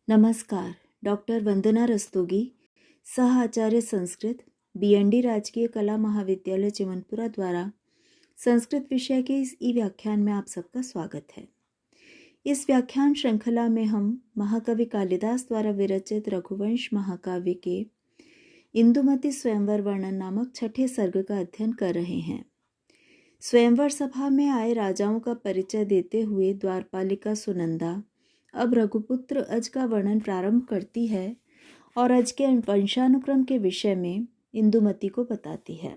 नमस्कार। डॉक्टर वंदना रस्तोगी, सह आचार्य संस्कृत, BND राजकीय कला महाविद्यालय चिमनपुरा द्वारा संस्कृत विषय के इस व्याख्यान में आप सबका स्वागत है। इस व्याख्यान श्रृंखला में हम महाकवि कालिदास द्वारा विरचित रघुवंश महाकाव्य के इंदुमती स्वयंवर वर्णन नामक छठे सर्ग का अध्ययन कर रहे हैं। स्वयंवर सभा में आए राजाओं का परिचय देते हुए द्वारपालिका सुनंदा अब रघुपुत्र अज का वर्णन प्रारंभ करती है और अज के वंशानुक्रम के विषय में इंदुमती को बताती है।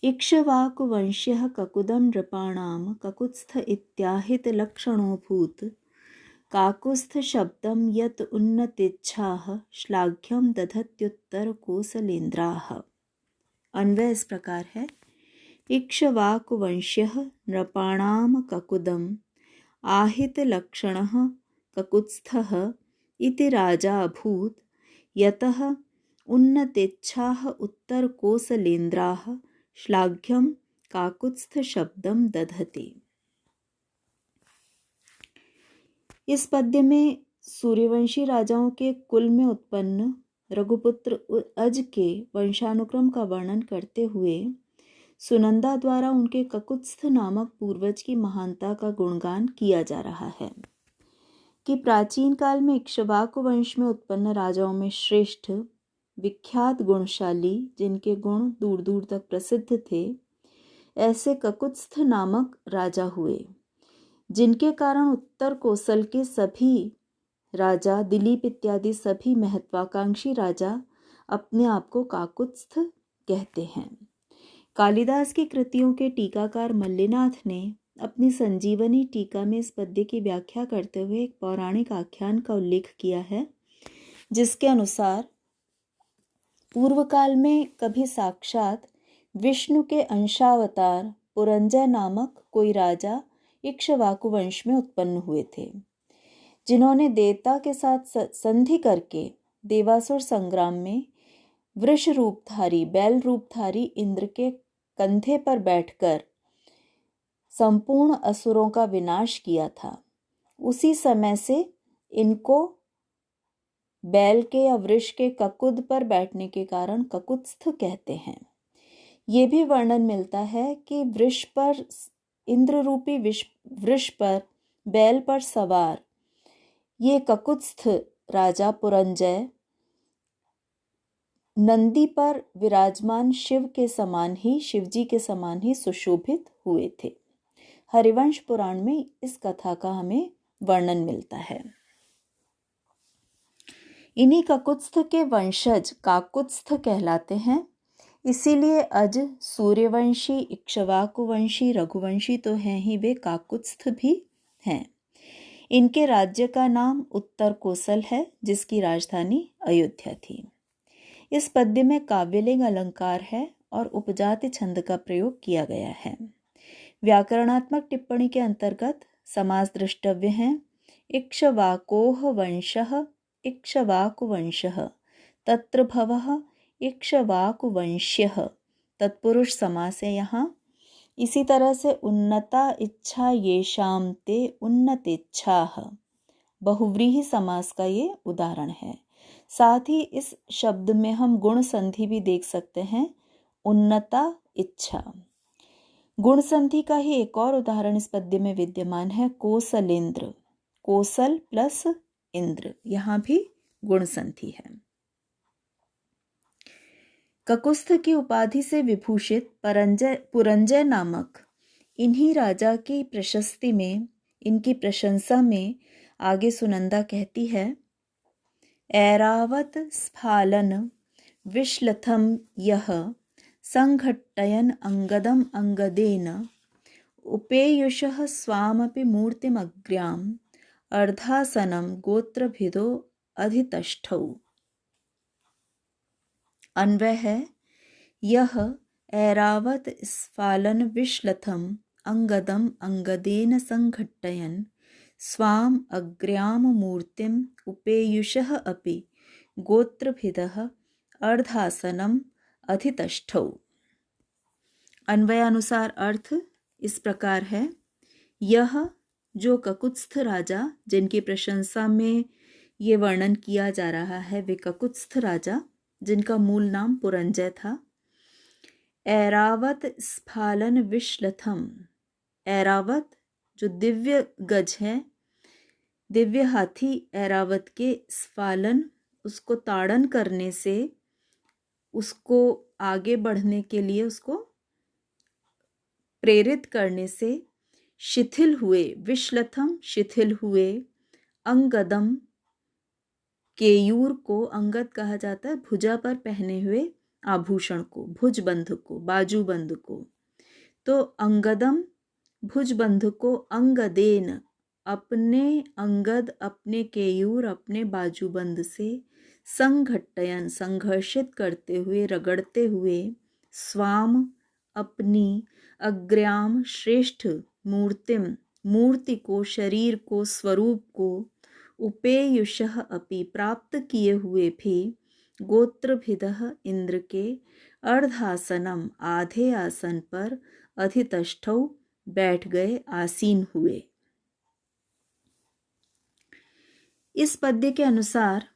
इक्ष्वाकु वंश्यः ककुदं नृपाणां ककुत्स्थ इत्याहित लक्षणोऽभूत् काकुत्स्थ शब्दं यत् उन्नतेच्छाः श्लाघ्यं दधत्युत्तर कोसलेन्द्राः। अन्वय इस प्रकार है। इक्ष्वाकु वंश्यः नृपाणां ककुदम् आहित लक्षणः ककुत्स्थः इति राजा अभूत् यतः उन्नतेच्छाः उत्तर कोसलेन्द्राः श्लाघ्यं काकुत्स्थ शब्दं दधति। इस पद्य में सूर्यवंशी राजाओं के कुल में उत्पन्न रघुपुत्र अज के वंशानुक्रम का वर्णन करते हुए सुनंदा द्वारा उनके ककुत्स्थ नामक पूर्वज की महानता का गुणगान किया जा रहा है कि प्राचीन काल में इक्ष्वाकु वंश में उत्पन्न राजाओं में श्रेष्ठ विख्यात गुणशाली जिनके गुण दूर दूर तक प्रसिद्ध थे, ऐसे ककुत्स्थ नामक राजा हुए, जिनके कारण उत्तर कोसल के सभी राजा, दिलीप इत्यादि सभी महत्वाकांक्षी राजा अपने आप को काकुत्स्थ कहते हैं। कालिदास की कृतियों के टीकाकार मल्लिनाथ ने अपनी संजीवनी टीका में इस पद्य की व्याख्या करते हुए एक पौराणिक आख्यान का उल्लेख किया है, जिसके अनुसार पूर्व काल में कभी साक्षात विष्णु के अंशावतार पुरंजय नामक कोई राजा इक्ष्वाकु वंश में उत्पन्न हुए थे, जिन्होंने देवता के साथ संधि करके देवासुर संग्राम में वृष रूपधारी बैल रूपधारी इंद्र के कंधे पर बैठकर संपूर्ण असुरों का विनाश किया था। उसी समय से इनको बैल के या वृष के ककुद पर बैठने के कारण ककुत्स्थ कहते हैं। ये भी वर्णन मिलता है कि वृष पर इंद्र रूपी वृष पर बैल पर सवार ये ककुत्स्थ राजा पुरंजय नंदी पर विराजमान शिव जी के समान ही सुशोभित हुए थे। हरिवंश पुराण में इस कथा का हमें वर्णन मिलता है। इन्हीं ककुत्स्थ के वंशज काकुत्स्थ कहलाते हैं। इसीलिए अज सूर्यवंशी, इक्ष्वाकु वंशी, रघुवंशी तो हैं ही, वे काकुत्स्थ भी हैं। इनके राज्य का नाम उत्तर कोसल है, जिसकी राजधानी अयोध्या थी। इस पद्य में काव्यलिंग अलंकार है और उपजाति छंद का प्रयोग किया गया है। व्याकरणात्मक टिप्पणी के अंतर्गत समास दृष्टव्य हैं। इक्ष्वाकोः वंशः इक्ष्वाकुवंशः तत्र भवः इक्ष्वाकुवंश्यः तत्पुरुष समास है यहाँ। इसी तरह से उन्नता इच्छा येषां ते उन्नतेच्छाः बहुव्रीहि समास का ये उदाहरण है। साथ ही इस शब्द में हम गुण संधि भी देख सकते हैं, उन्नता इच्छा। गुण संधि का ही एक और उदाहरण इस पद्य में विद्यमान है, कोसलेंद्र, कोसल प्लस इंद्र, यहाँ भी गुण संधि है। ककुत्स्थ की उपाधि से विभूषित पुरंजय नामक इन्हीं राजा की प्रशस्ति में, इनकी प्रशंसा में आगे सुनंदा कहती है, ऐरावत स्फालन विश्लथम यह संघट्टयन अंगदम अंगदेन उपेयुषः स्वामपि मूर्तिमग्र्याम अर्धासनम गोत्रभिदो अधितष्ठौ। अन्वय है, यह ऐरावत स्फालन विश्लथम अंगदम अंगदेन संघट्टयन स्वाम अग्र्याम मूर्तिम उपेयुषः अपि गोत्रभिदः अर्धासनम अधितष्ठौ। अन्वयानुसार अर्थ इस प्रकार है, यह जो ककुत्स्थ राजा, जिनकी प्रशंसा में ये वर्णन किया जा रहा है, वे ककुत्स्थ राजा जिनका मूल नाम पुरंजय था। ऐरावत स्फालन विश्लथम, ऐरावत जो दिव्य गज है, दिव्य हाथी ऐरावत के स्फालन, उसको ताड़न करने से, उसको आगे बढ़ने के लिए उसको प्रेरित करने से शिथिल हुए, विश्लथम शिथिल हुए, अंगदम केयूर को, अंगद कहा जाता है भुजा पर पहने हुए आभूषण को, भुजबंध को, बाजूबंद को। तो अंगदम भुजबंध को, अंगदेन अपने अंगद, अपने केयूर, अपने बाजूबंद से, संघट्टयन संघर्षित करते हुए, रगड़ते हुए, स्वाम अपनी, अग्र्याम श्रेष्ठ, मूर्तिम मूर्ति को, शरीर को, स्वरूप को, उपेयुषः अपि प्राप्त किए हुए भी, गोत्रभिदः इंद्र के, अर्धासनम आधे आसन पर, अधितष्ठौ बैठ गए, आसीन हुए। इस पद्य के अनुसार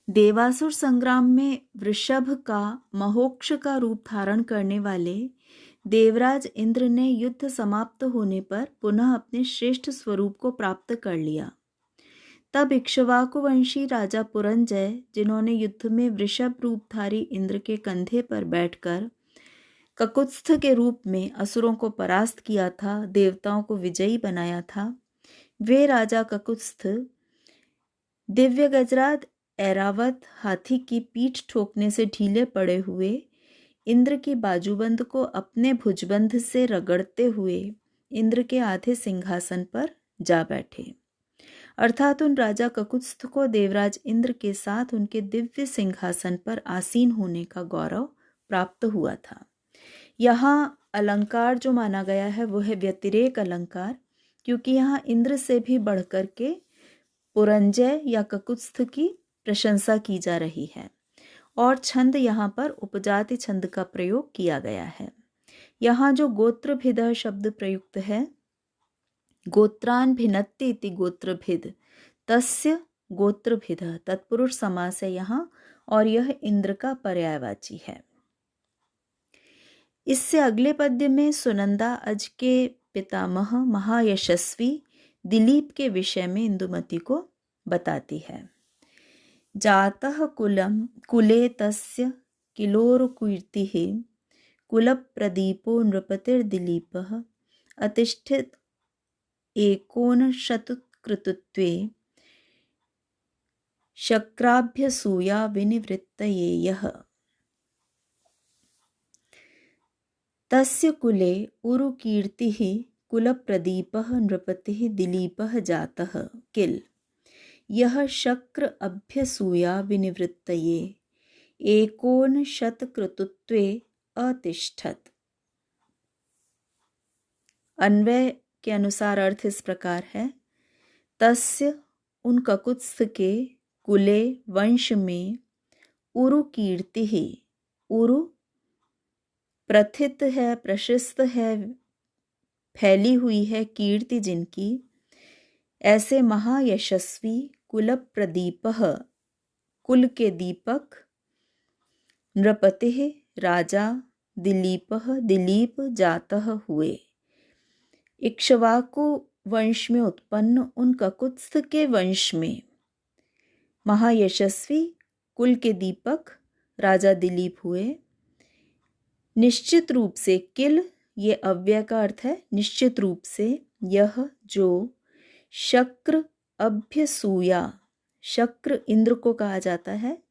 देवासुर संग्राम में वृषभ का महोक्ष का रूप धारण करने वाले देवराज इंद्र ने युद्ध समाप्त होने पर पुनः अपने श्रेष्ठ स्वरूप को प्राप्त कर लिया। तब इक्ष्वाकु वंशी राजा पुरंजय, जिन्होंने युद्ध में वृषभ रूपधारी इंद्र के कंधे पर बैठकर ककुत्स्थ के रूप में असुरों को परास्त किया था, देवताओं को विजयी बनाया था, वे राजा ककुत्स्थ दिव्य गजराज ऐरावत हाथी की पीठ ठोकने से ढीले पड़े हुए इंद्र की बाजूबंद को अपने भुजबंध से रगड़ते हुए इंद्र के आधे सिंहासन पर जा बैठे। अर्थात उन राजा ककुत्स्थ को देवराज इंद्र के साथ उनके दिव्य सिंहासन पर आसीन होने का गौरव प्राप्त हुआ था। यहाँ अलंकार जो माना गया है वो है व्यतिरेक अलंकार, क्योंकि यहाँ इंद्र से भी बढ़कर के पुरंजय या ककुत्स्थ की प्रशंसा की जा रही है। और छंद यहाँ पर उपजाति छंद का प्रयोग किया गया है। यहाँ जो गोत्रभिदः शब्द प्रयुक्त है, गोत्रान भिन्नति इति गोत्रभिद, तस्य गोत्रभिदः तत्पुरुष समास है यहाँ, और यह इंद्र का पर्यायवाची है। इससे अगले पद्य में सुनंदा अज के पितामह महायशस्वी दिलीप के विषय में इंदुमती को बताती है। जातः कुले तस्य किलोरुकीर्तिः कुलप्रदीपो नृपतिर्दिलीपः अतिष्ठित एकोनशतकृतत्वे शक्राभ्यसूया विनिवृत्तये यः। तस्य कुले उरुकीर्तिः कुलप्रदीपः नृपतिः दिलीपः जातः किल यह शक्र अभ्यसूया विनिवृत्तये एकोनशतकृतत्वे अतिष्ठत। अन्वय के अनुसार अर्थ इस प्रकार है। तस्य उन ककुत्स्थ के, कुले वंश में, उरु कीर्ति ही, उरु प्रथित है, प्रशस्त है, फैली हुई है कीर्ति जिनकी, ऐसे महायशस्वी कुलप्रदीपः कुल के दीपक, नृपतिः राजा, दिलीपः दिलीप जातः हुए। इक्ष्वाकु वंश में उत्पन्न उन ककुत्स्थ के वंश में महायशस्वी कुल के दीपक राजा दिलीप हुए। निश्चित रूप से, किल ये अव्यय का अर्थ है, निश्चित रूप से, यह जो शक्र अभ्यसूया, शक्र इंद्र को कहा जाता है,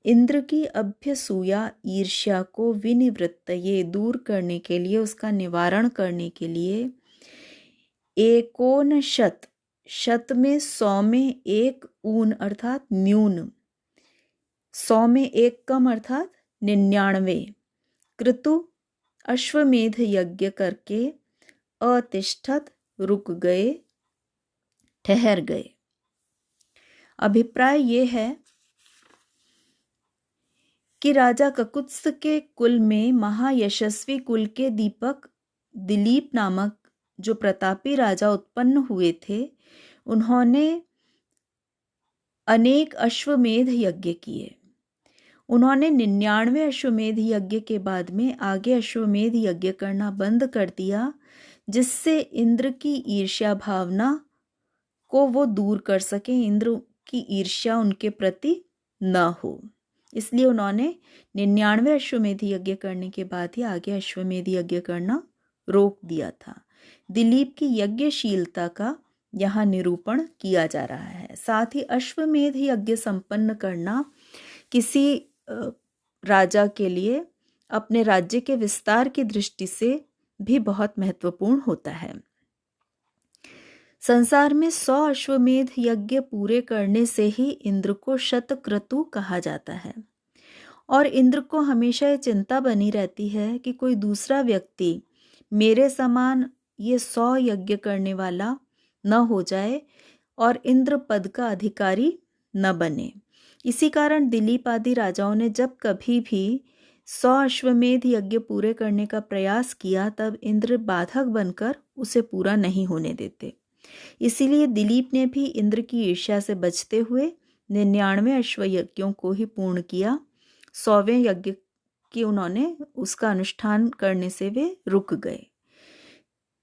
इंद्र की अभ्यसूया ईर्ष्या को विनिवृत्त ये दूर करने के लिए, उसका निवारण करने के लिए, एकोनशत, शत में 100 में एक ऊन अर्थात न्यून, 100 में एक कम अर्थात 99, कृतु अश्वमेध यज्ञ करके, अतिष्ठत रुक गए, ठहर गए। अभिप्राय ये है कि राजा ककुत्स के कुल में महायशस्वी कुल के दीपक दिलीप नामक जो प्रतापी राजा उत्पन्न हुए थे, उन्होंने अनेक अश्वमेध यज्ञ किए। उन्होंने 99 अश्वमेध यज्ञ के बाद में आगे अश्वमेध यज्ञ करना बंद कर दिया, जिससे इंद्र की ईर्ष्या भावना को वो दूर कर सके, इंद्र की ईर्ष्या उनके प्रति न हो। इसलिए उन्होंने 99 अश्वमेध यज्ञ करने के बाद ही आगे अश्वमेध यज्ञ करना रोक दिया था। दिलीप की यज्ञशीलता का यहाँ निरूपण किया जा रहा है। साथ ही अश्वमेध यज्ञ संपन्न करना किसी राजा के लिए अपने राज्य के विस्तार की दृष्टि से भी बहुत महत्वपूर्ण होता है। संसार में 100 अश्वमेध यज्ञ पूरे करने से ही इंद्र को शतक्रतु कहा जाता है, और इंद्र को हमेशा ये चिंता बनी रहती है कि कोई दूसरा व्यक्ति मेरे समान ये 100 यज्ञ करने वाला न हो जाए और इंद्र पद का अधिकारी न बने। इसी कारण दिलीप आदि राजाओं ने जब कभी भी 100 अश्वमेध यज्ञ पूरे करने का प्रयास किया, तब इंद्र बाधक बनकर उसे पूरा नहीं होने देते। इसीलिए दिलीप ने भी इंद्र की ईर्ष्या से बचते हुए 99 अश्व यज्ञों को ही पूर्ण किया। 100वें यज्ञ की उन्होंने उसका अनुष्ठान करने से वे रुक गए।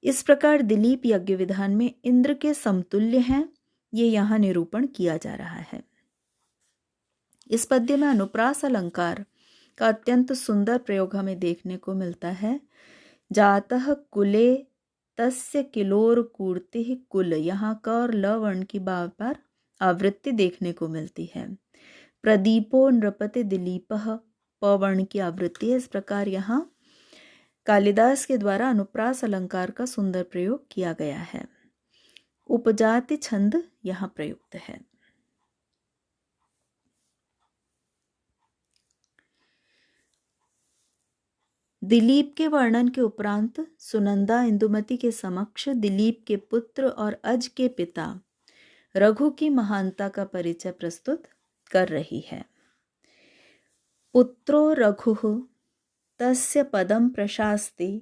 इस प्रकार दिलीप यज्ञ विधान में इंद्र के समतुल्य हैं, ये यहाँ निरूपण किया जा रहा है। इस पद्य में अनुप्रास अलंकार का अत्यंत सुंदर प्रयोग हमें देखने को मिलता है। जातः कुले तस्य किलोर कूर्ति कुल, यहाँ क और ल वर्ण की बार बार आवृत्ति देखने को मिलती है। प्रदीपो नृपति दिलीपः, प वर्ण की आवृत्ति है। इस प्रकार यहाँ कालिदास के द्वारा अनुप्रास अलंकार का सुंदर प्रयोग किया गया है। उपजाति छंद यहाँ प्रयुक्त है। दिलीप के वर्णन के उपरांत सुनंदा इंदुमती के समक्ष दिलीप के पुत्र और अज के पिता रघु की महानता का परिचय प्रस्तुत कर रही है। पुत्रो रघुः तस्य पदम प्रशास्ति,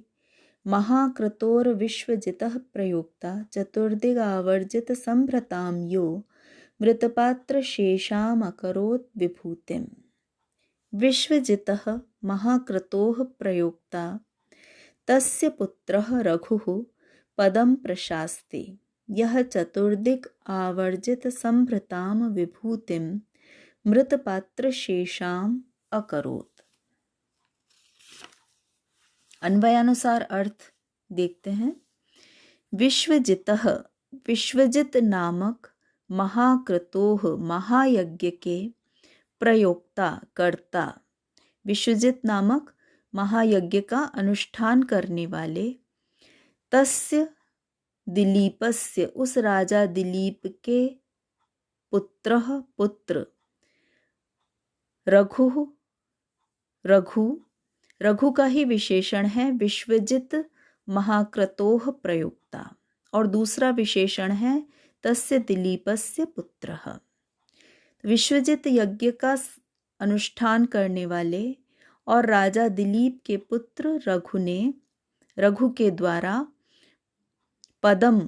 महाकृतोर विश्वजितः प्रयोक्ता, चतुर्दिगावर्जित संभ्रतां यो मृतपात्र शेषाम अकरोत् विभूतिम्। विश्वजितः महाकृतोः प्रयोक्ता तस्य पुत्रः रघुः पदं प्रशास्ति, यः चतुर्दिक् आवर्जित संभृतां विभूतिं मृतपात्र शेषाम अकरोत्। अन्वयानुसार अर्थ देखते हैं। विश्वजितः, विश्वजित नामक महाकृतोः, महायज्ञ के प्रयोक्ता, कर्ता, विश्वजित नामक महायज्ञ का अनुष्ठान करने वाले, तस्य दिलीपस्य, उस राजा दिलीप के पुत्रः, पुत्र, रघु, रघु, रघु का ही विशेषण है विश्वजित महाक्रतोः प्रयुक्ता, और दूसरा विशेषण है तस्य दिलीपस्य पुत्रः। विश्वजित यज्ञ का अनुष्ठान करने वाले और राजा दिलीप के पुत्र रघु ने, रघु के द्वारा पदम,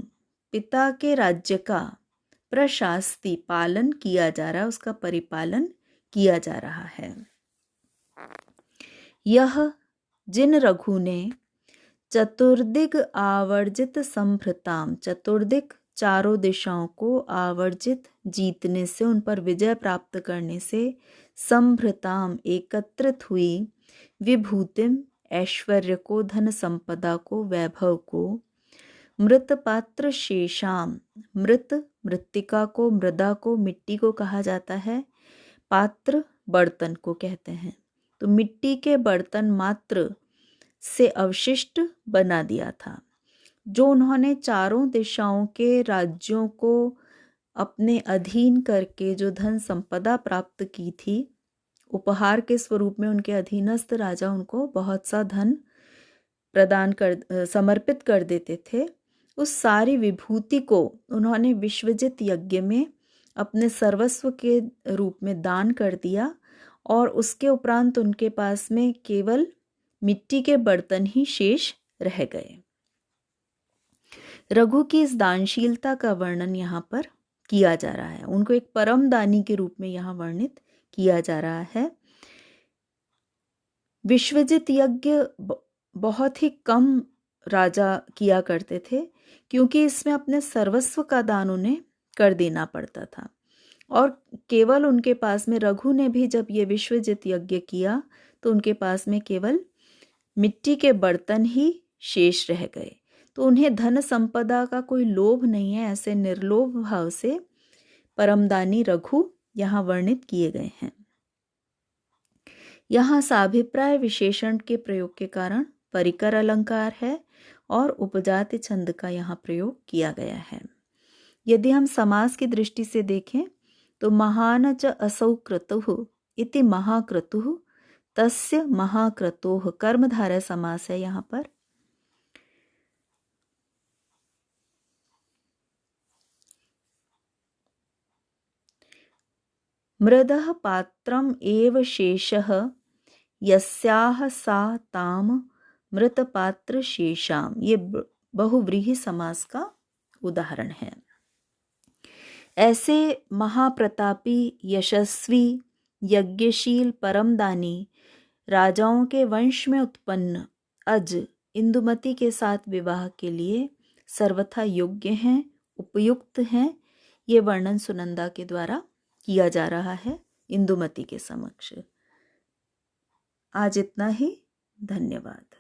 पिता के राज्य का प्रशास्ति, पालन किया जा रहा है, उसका परिपालन किया जा रहा है। यह जिन रघु ने चतुर्दिग आवर्जित संभृताम, चतुर्दिक चारों दिशाओं को आवर्जित, जीतने से, उन पर विजय प्राप्त करने से, संभृताम एकत्रित हुई, विभूतिम ऐश्वर्य को, धन संपदा को, वैभव को, मृत पात्र शेषाम, मृत मृत्तिका को, मृदा को, मिट्टी को कहा जाता है, पात्र बर्तन को कहते हैं। तो मिट्टी के बर्तन मात्र से अवशिष्ट बना दिया था। जो उन्होंने चारों दिशाओं के राज्यों को अपने अधीन करके जो धन संपदा प्राप्त की थी, उपहार के स्वरूप में उनके अधीनस्थ राजा उनको बहुत सा धन प्रदान कर, समर्पित कर देते थे। उस सारी विभूति को उन्होंने विश्वजित यज्ञ में अपने सर्वस्व के रूप में दान कर दिया, और उसके उपरांत उनके पास में केवल मिट्टी के बर्तन ही शेष रह गए। रघु की इस दानशीलता का वर्णन यहाँ पर किया जा रहा है। उनको एक परम दानी के रूप में यहाँ वर्णित किया जा रहा है। विश्वजित यज्ञ बहुत ही कम राजा किया करते थे, क्योंकि इसमें अपने सर्वस्व का दान उन्हें कर देना पड़ता था। और केवल उनके पास में, रघु ने भी जब ये विश्वजित यज्ञ किया तो उनके पास में केवल मिट्टी के बर्तन ही शेष रह गए। तो उन्हें धन संपदा का कोई लोभ नहीं है। ऐसे निर्लोभ भाव से परमदानी रघु यहाँ वर्णित किए गए हैं। यहाँ साभिप्राय विशेषण के प्रयोग के कारण परिकर अलंकार है और उपजाति छंद का यहाँ प्रयोग किया गया है। यदि हम समास की दृष्टि से देखें तो महान च असौ क्रतुः इति महाक्रतुः तस्य महाक्रतोः कर्मधारय समास है यहाँ पर। मृदः पात्रम एव शेषः यस्याह सा ताम मृतपात्र शेषाम, ये बहुव्रीहि समास का उदाहरण है। ऐसे महाप्रतापी, यशस्वी, यज्ञशील, परमदानी राजाओं के वंश में उत्पन्न अज इंदुमती के साथ विवाह के लिए सर्वथा योग्य हैं, उपयुक्त हैं। ये वर्णन सुनंदा के द्वारा किया जा रहा है इंदुमती के समक्ष। आज इतना ही। धन्यवाद।